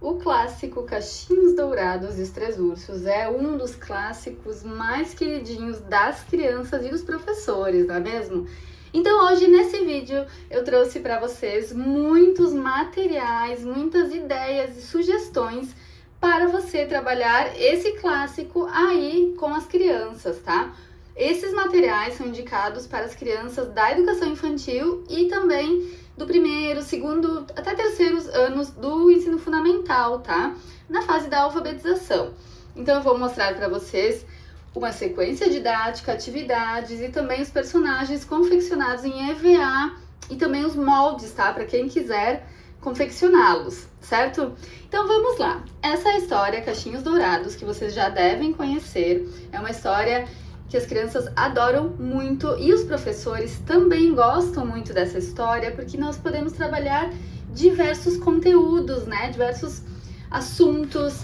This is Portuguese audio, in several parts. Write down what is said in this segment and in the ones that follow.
O clássico Cachinhos Dourados e os Três Ursos é um dos clássicos mais queridinhos das crianças e dos professores, não é mesmo? Então hoje nesse vídeo eu trouxe para vocês muitos materiais, muitas ideias e sugestões para você trabalhar esse clássico aí com as crianças, tá? Esses materiais são indicados para as crianças da educação infantil e também do primeiro, segundo até terceiros anos do ensino fundamental, tá? Na fase da alfabetização. Então eu vou mostrar para vocês uma sequência didática, atividades e também os personagens confeccionados em EVA e também os moldes, tá? Para quem quiser confeccioná-los, certo? Então vamos lá. Essa é a história Cachinhos Dourados, que vocês já devem conhecer. É uma história que as crianças adoram muito e os professores também gostam muito dessa história, porque nós podemos trabalhar diversos conteúdos, né? Diversos assuntos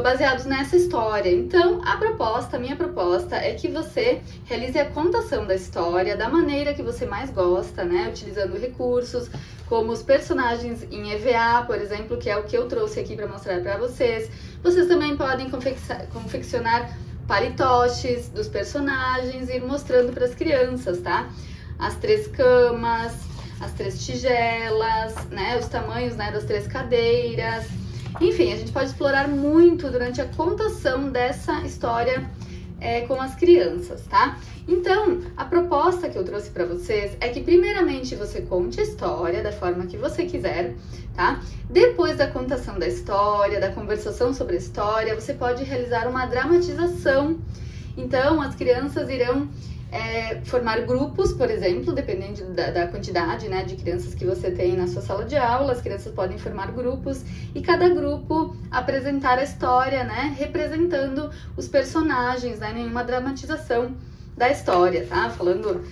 baseados nessa história. Então, a minha proposta é que você realize a contação da história da maneira que você mais gosta, né? Utilizando recursos como os personagens em EVA, por exemplo, que é o que eu trouxe aqui para mostrar para vocês. Vocês também podem confeccionar palitoches dos personagens e ir mostrando para as crianças, tá? As três camas, as três tigelas, né? Os tamanhos, né, das três cadeiras. Enfim, a gente pode explorar muito durante a contação dessa história com as crianças, tá? Então, a proposta que eu trouxe para vocês é que primeiramente você conte a história da forma que você quiser, tá? Depois da contação da história, da conversação sobre a história, você pode realizar uma dramatização. Então, as crianças irão formar grupos, por exemplo, dependendo da quantidade, né, de crianças que você tem na sua sala de aula. As crianças podem formar grupos e cada grupo apresentar a história, né, representando os personagens, né, em uma dramatização da história, tá? Falando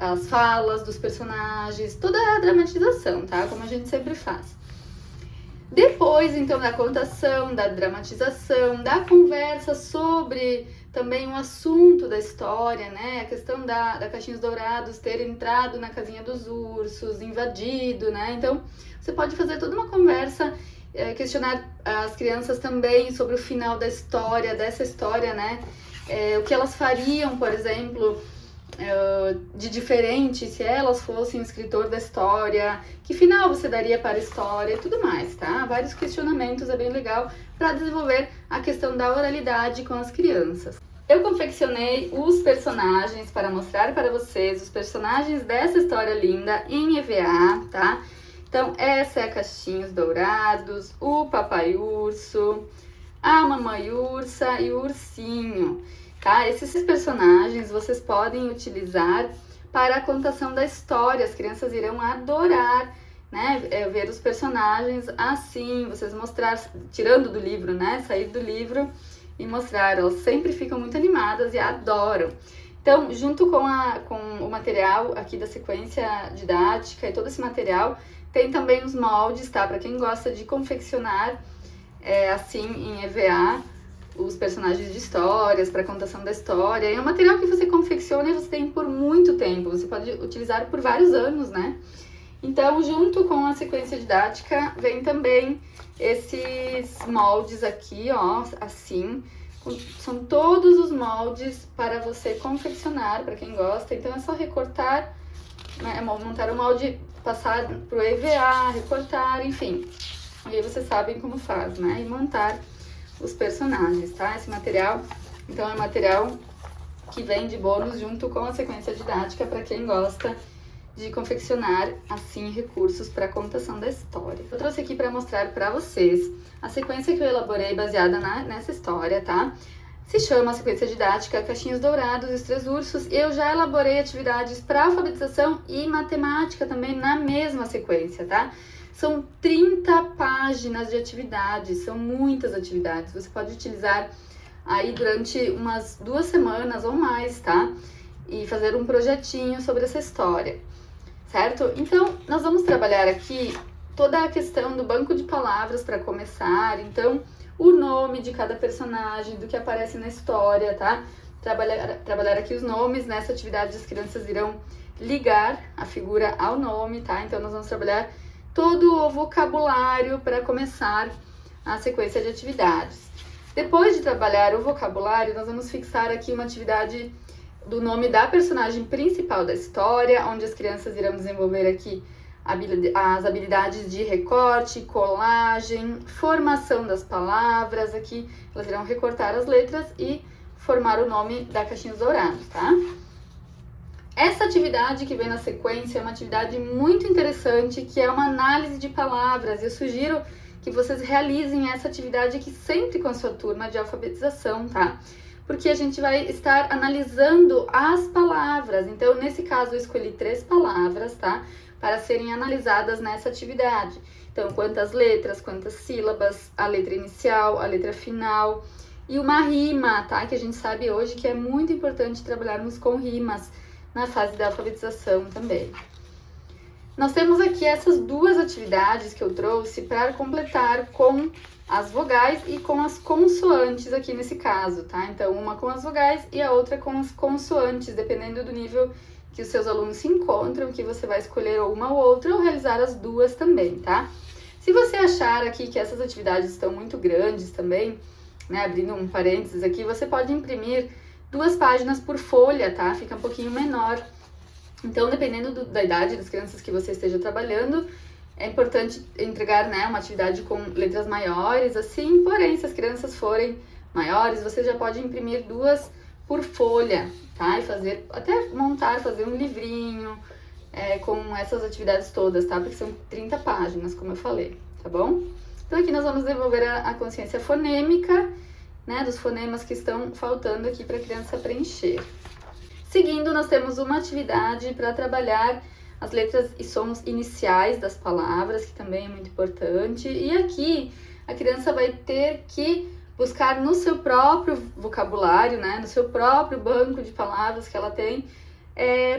as falas dos personagens, toda a dramatização, tá? Como a gente sempre faz. Depois, então, da contação, da dramatização, da conversa sobre também o assunto da história, né? A questão da Cachinhos Dourados ter entrado na casinha dos ursos, invadido, né? Então, você pode fazer toda uma conversa, questionar as crianças também sobre o final da história, dessa história, né? O que elas fariam, por exemplo, de diferente se elas fossem o escritor da história, que final você daria para a história e tudo mais, tá? Vários questionamentos, é bem legal para desenvolver a questão da oralidade com as crianças. Eu confeccionei os personagens para mostrar para vocês os personagens dessa história linda em EVA, tá? Então, essa é a Cachinhos Dourados, o Papai Urso, a Mamãe Ursa e o Ursinho, tá? Esses personagens vocês podem utilizar para a contação da história. As crianças irão adorar, né, ver os personagens assim, vocês mostrar, tirando do livro, né, sair do livro e mostrar. Elas sempre ficam muito animadas e adoram. Então, junto com o material aqui da sequência didática e todo esse material, tem também os moldes, tá? Para quem gosta de confeccionar assim em EVA, os personagens de histórias, para contação da história. É um material que você confecciona e você tem por muito tempo, você pode utilizar por vários anos, né? Então, junto com a sequência didática, vem também esses moldes aqui, ó, assim. São todos os moldes para você confeccionar, para quem gosta. Então, é só recortar, né, montar o molde, passar pro EVA, recortar, enfim. E aí vocês sabem como faz, né? E montar os personagens, tá? Esse material, então, é material que vem de bônus junto com a sequência didática para quem gosta de confeccionar, assim, recursos para a contação da história. Eu trouxe aqui para mostrar para vocês a sequência que eu elaborei baseada nessa história, tá? Se chama a sequência didática Cachinhos Dourados e os Três Ursos. Eu já elaborei atividades para alfabetização e matemática também na mesma sequência, tá? São 30 páginas de atividades, são muitas atividades. Você pode utilizar aí durante umas 2 semanas ou mais, tá? E fazer um projetinho sobre essa história, certo? Então, nós vamos trabalhar aqui toda a questão do banco de palavras para começar. Então, o nome de cada personagem, do que aparece na história, tá? Trabalhar aqui os nomes. Nessa atividade as crianças irão ligar a figura ao nome, tá? Então, nós vamos trabalhar todo o vocabulário para começar a sequência de atividades. Depois de trabalhar o vocabulário, nós vamos fixar aqui uma atividade do nome da personagem principal da história, onde as crianças irão desenvolver aqui as habilidades de recorte, colagem, formação das palavras. Aqui elas irão recortar as letras e formar o nome da Cachinhos Dourados, tá? Essa atividade que vem na sequência é uma atividade muito interessante, que é uma análise de palavras. Eu sugiro que vocês realizem essa atividade aqui sempre com a sua turma de alfabetização, tá? Porque a gente vai estar analisando as palavras. Então, nesse caso, eu escolhi 3 palavras, tá? Para serem analisadas nessa atividade. Então, quantas letras, quantas sílabas, a letra inicial, a letra final e uma rima, tá? Que a gente sabe hoje que é muito importante trabalharmos com rimas na fase da alfabetização também. Nós temos aqui essas 2 atividades que eu trouxe para completar com as vogais e com as consoantes aqui nesse caso, tá? Então, uma com as vogais e a outra com as consoantes, dependendo do nível que os seus alunos se encontram, que você vai escolher uma ou outra ou realizar as 2 também, tá? Se você achar aqui que essas atividades estão muito grandes também, né, abrindo um parênteses aqui, você pode imprimir 2 páginas por folha, tá? Fica um pouquinho menor. Então, dependendo da idade das crianças que você esteja trabalhando, é importante entregar, né, uma atividade com letras maiores, assim, porém, se as crianças forem maiores, você já pode imprimir 2 por folha, tá? E fazer, até fazer um livrinho com essas atividades todas, tá? Porque são 30 páginas, como eu falei, tá bom? Então, aqui nós vamos desenvolver a consciência fonêmica, né, dos fonemas que estão faltando aqui para a criança preencher. Seguindo, nós temos uma atividade para trabalhar as letras e sons iniciais das palavras, que também é muito importante. E aqui a criança vai ter que buscar no seu próprio vocabulário, né, no seu próprio banco de palavras que ela tem,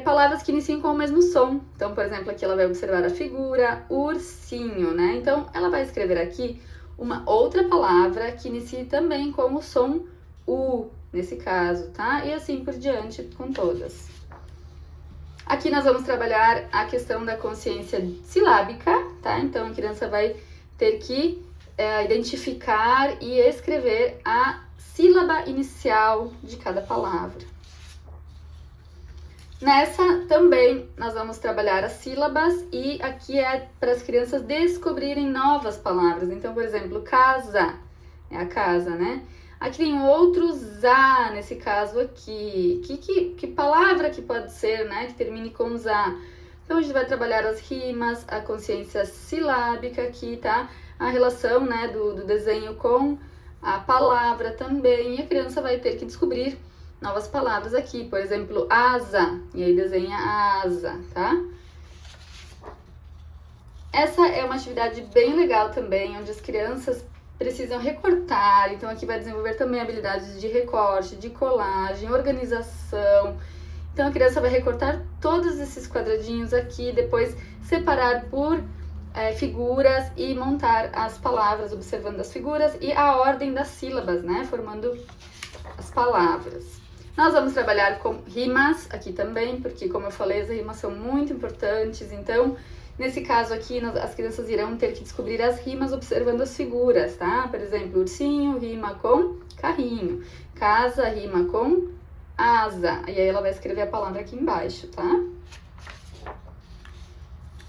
palavras que iniciam com o mesmo som. Então, por exemplo, aqui ela vai observar a figura ursinho, né? Então, ela vai escrever aqui uma outra palavra que inicie também com o som U, nesse caso, tá? E assim por diante com todas. Aqui nós vamos trabalhar a questão da consciência silábica, tá? Então, a criança vai ter que identificar e escrever a sílaba inicial de cada palavra. Nessa também nós vamos trabalhar as sílabas e aqui é para as crianças descobrirem novas palavras. Então, por exemplo, casa é a casa, né? Aqui tem outro za nesse caso aqui. Que palavra que pode ser, né? Que termine com za. Então, a gente vai trabalhar as rimas, a consciência silábica aqui, tá? A relação, né, do desenho com a palavra também. E a criança vai ter que descobrir novas palavras aqui. Por exemplo, asa. E aí desenha a asa, tá? Essa é uma atividade bem legal também, onde as crianças precisam recortar. Então, aqui vai desenvolver também habilidades de recorte, de colagem, organização. Então, a criança vai recortar todos esses quadradinhos aqui, depois separar por figuras e montar as palavras, observando as figuras e a ordem das sílabas, né? Formando as palavras. Nós vamos trabalhar com rimas aqui também, porque, como eu falei, as rimas são muito importantes. Então, nesse caso aqui, as crianças irão ter que descobrir as rimas observando as figuras, tá? Por exemplo, ursinho rima com carrinho, casa rima com asa. E aí ela vai escrever a palavra aqui embaixo, tá?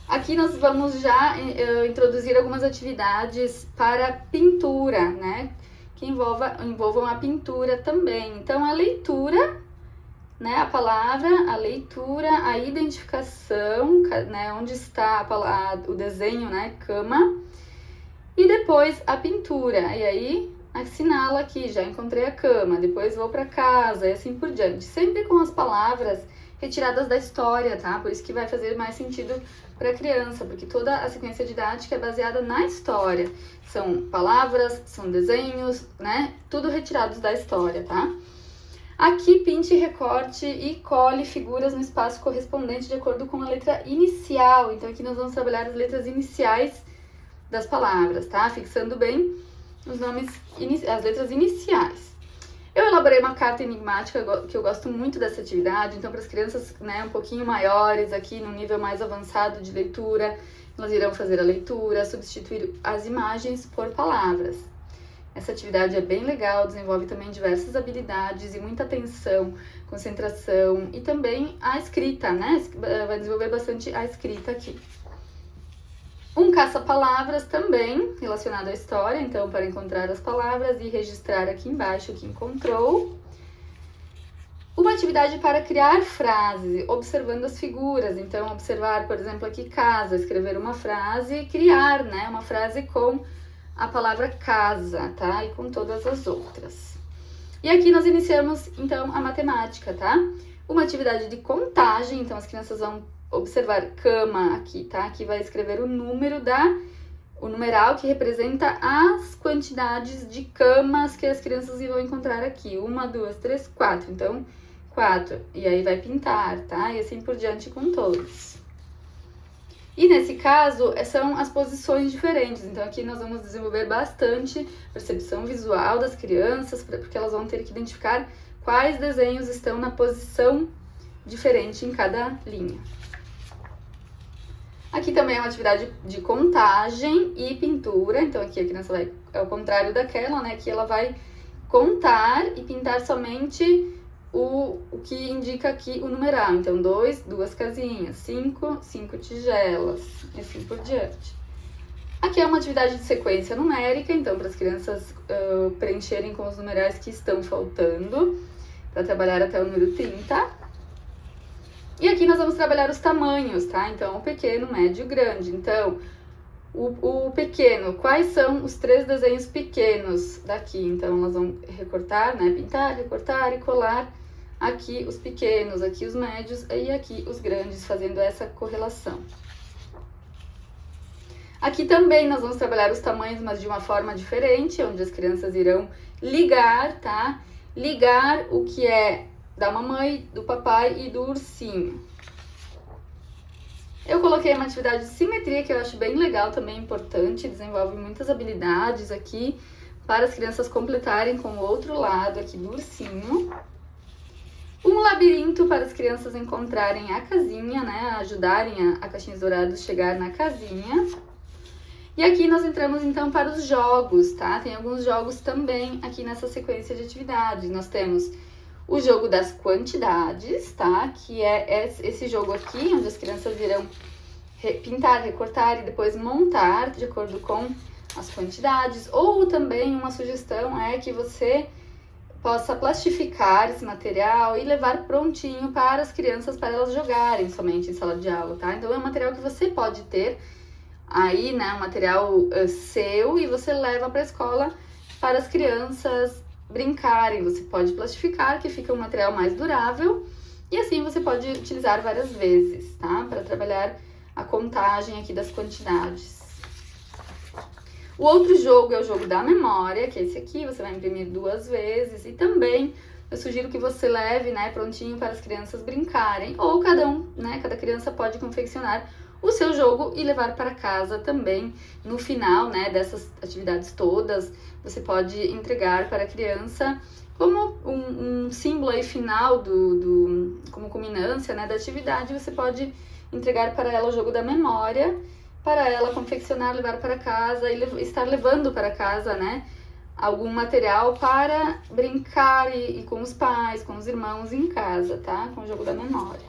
Aqui nós vamos já introduzir algumas atividades para pintura, né? Que envolvam a pintura também. Então, a leitura, né? A palavra, a leitura, a identificação, né? Onde está o desenho, né? Cama. E depois a pintura. E aí, assinala aqui, já encontrei a cama, depois vou para casa e assim por diante. Sempre com as palavras retiradas da história, tá? Por isso que vai fazer mais sentido para a criança, porque toda a sequência didática é baseada na história. São palavras, são desenhos, né? Tudo retirados da história, tá? Aqui, pinte, recorte e cole figuras no espaço correspondente de acordo com a letra inicial. Então, aqui nós vamos trabalhar as letras iniciais das palavras, tá? Fixando bem os nomes, as letras iniciais. Eu elaborei uma carta enigmática que eu gosto muito dessa atividade, então para as crianças, né, um pouquinho maiores, aqui no nível mais avançado de leitura, elas irão fazer a leitura, substituir as imagens por palavras. Essa atividade é bem legal, desenvolve também diversas habilidades e muita atenção, concentração e também a escrita, né? Vai desenvolver bastante a escrita aqui. Um caça-palavras também relacionado à história, então para encontrar as palavras e registrar aqui embaixo o que encontrou. Uma atividade para criar frase, observando as figuras, então observar, por exemplo, aqui casa, escrever uma frase e criar, né, uma frase com a palavra casa, tá? E com todas as outras. E aqui nós iniciamos, então, a matemática, tá? Uma atividade de contagem, então as crianças vão observar cama aqui, tá? Aqui vai escrever o numeral que representa as quantidades de camas que as crianças vão encontrar aqui. 1, 2, 3, 4. Então, 4. E aí vai pintar, tá? E assim por diante com todos. E nesse caso, são as posições diferentes. Então, aqui nós vamos desenvolver bastante percepção visual das crianças, porque elas vão ter que identificar quais desenhos estão na posição diferente em cada linha. Aqui também é uma atividade de contagem e pintura. Então, aqui a criança vai, ao contrário daquela, né? Aqui ela vai contar e pintar somente o que indica aqui o numeral. Então, 2, 2 casinhas, 5, 5 tigelas, e assim por diante. Aqui é uma atividade de sequência numérica, então, para as crianças preencherem com os numerais que estão faltando, para trabalhar até o número 30. E aqui nós vamos trabalhar os tamanhos, tá? Então, o pequeno, médio e grande. Então, o pequeno, quais são os 3 desenhos pequenos daqui? Então, nós vamos recortar, né? Pintar, recortar e colar aqui os pequenos, aqui os médios e aqui os grandes, fazendo essa correlação. Aqui também nós vamos trabalhar os tamanhos, mas de uma forma diferente, onde as crianças irão ligar, tá? Ligar o que é da mamãe, do papai e do ursinho. Eu coloquei uma atividade de simetria que eu acho bem legal, também importante, desenvolve muitas habilidades aqui para as crianças completarem com o outro lado aqui do ursinho. Um labirinto para as crianças encontrarem a casinha, né, ajudarem a Caixinhas Dourados chegar na casinha. E aqui nós entramos então para os jogos, tá? Tem alguns jogos também aqui nessa sequência de atividades. Nós temos o jogo das quantidades, tá? Que é esse jogo aqui, onde as crianças irão pintar, recortar e depois montar de acordo com as quantidades. Ou também uma sugestão é que você possa plastificar esse material e levar prontinho para as crianças, para elas jogarem somente em sala de aula, tá? Então é um material que você pode ter aí, né? Um material seu e você leva para a escola para as crianças brincarem. Você pode plastificar, que fica um material mais durável, e assim você pode utilizar várias vezes, tá? Para trabalhar a contagem aqui das quantidades. O outro jogo é o jogo da memória, que é esse aqui, você vai imprimir 2 vezes, e também eu sugiro que você leve, né, prontinho para as crianças brincarem, ou cada criança pode confeccionar o seu jogo e levar para casa também. No final, né, dessas atividades todas, você pode entregar para a criança como um símbolo aí final como culminância, né, da atividade. Você pode entregar para ela o jogo da memória, para ela confeccionar, levar para casa e estar levando para casa, né, algum material para brincar e com os pais, com os irmãos em casa, tá? Com o jogo da memória.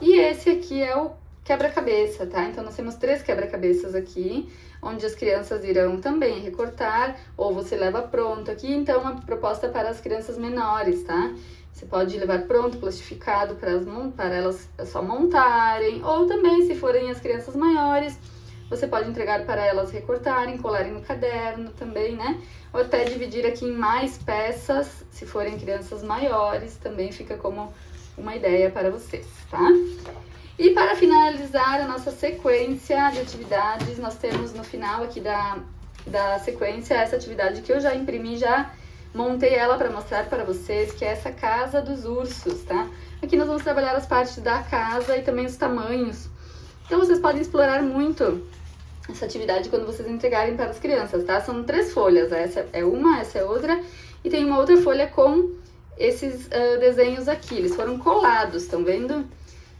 E esse aqui é o quebra-cabeça, tá? Então, nós temos 3 quebra-cabeças aqui, onde as crianças irão também recortar, ou você leva pronto aqui. Então, uma proposta para as crianças menores, tá? Você pode levar pronto, plastificado, para elas só montarem, ou também, se forem as crianças maiores, você pode entregar para elas recortarem, colarem no caderno também, né? Ou até dividir aqui em mais peças, se forem crianças maiores, também fica como uma ideia para vocês, tá? E para finalizar a nossa sequência de atividades, nós temos no final aqui da sequência essa atividade que eu já imprimi, já montei ela para mostrar para vocês, que é essa casa dos ursos, tá? Aqui nós vamos trabalhar as partes da casa e também os tamanhos. Então vocês podem explorar muito essa atividade quando vocês entregarem para as crianças, tá? São 3 folhas, essa é uma, essa é outra e tem uma outra folha com esses desenhos aqui, eles foram colados, estão vendo?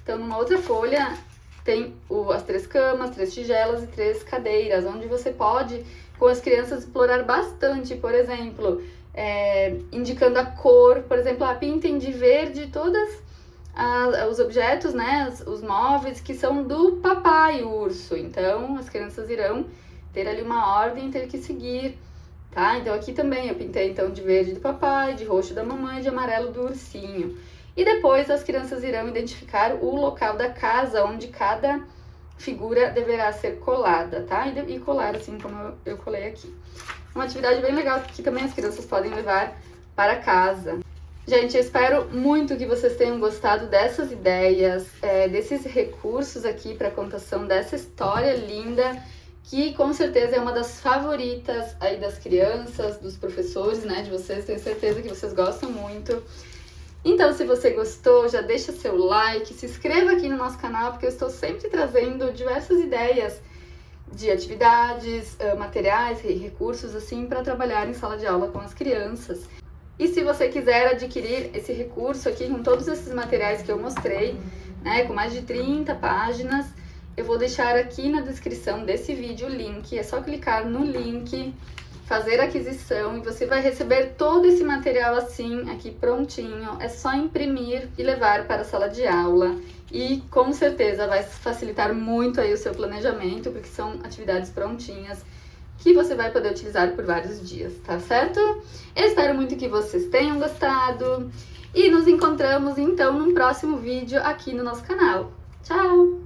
Então, numa outra folha tem as 3 camas, 3 tigelas e 3 cadeiras, onde você pode, com as crianças, explorar bastante, por exemplo, indicando a cor, por exemplo, pintem de verde todas os objetos, né, os móveis que são do papai urso. Então, as crianças irão ter ali uma ordem e ter que seguir, tá? Então, aqui também eu pintei, então, de verde do papai, de roxo da mamãe e de amarelo do ursinho. E depois as crianças irão identificar o local da casa onde cada figura deverá ser colada, tá? E colar assim como eu colei aqui. Uma atividade bem legal que também as crianças podem levar para casa. Gente, eu espero muito que vocês tenham gostado dessas ideias, desses recursos aqui para a contação dessa história linda, que com certeza é uma das favoritas aí das crianças, dos professores, né, de vocês. Tenho certeza que vocês gostam muito. Então, se você gostou, já deixa seu like, se inscreva aqui no nosso canal, porque eu estou sempre trazendo diversas ideias de atividades, materiais e recursos, assim, para trabalhar em sala de aula com as crianças. E se você quiser adquirir esse recurso aqui, com todos esses materiais que eu mostrei, né, com mais de 30 páginas, eu vou deixar aqui na descrição desse vídeo o link. É só clicar no link, fazer a aquisição e você vai receber todo esse material assim, aqui prontinho. É só imprimir e levar para a sala de aula e com certeza vai facilitar muito aí o seu planejamento, porque são atividades prontinhas que você vai poder utilizar por vários dias, tá certo? Eu espero muito que vocês tenham gostado e nos encontramos então num próximo vídeo aqui no nosso canal. Tchau!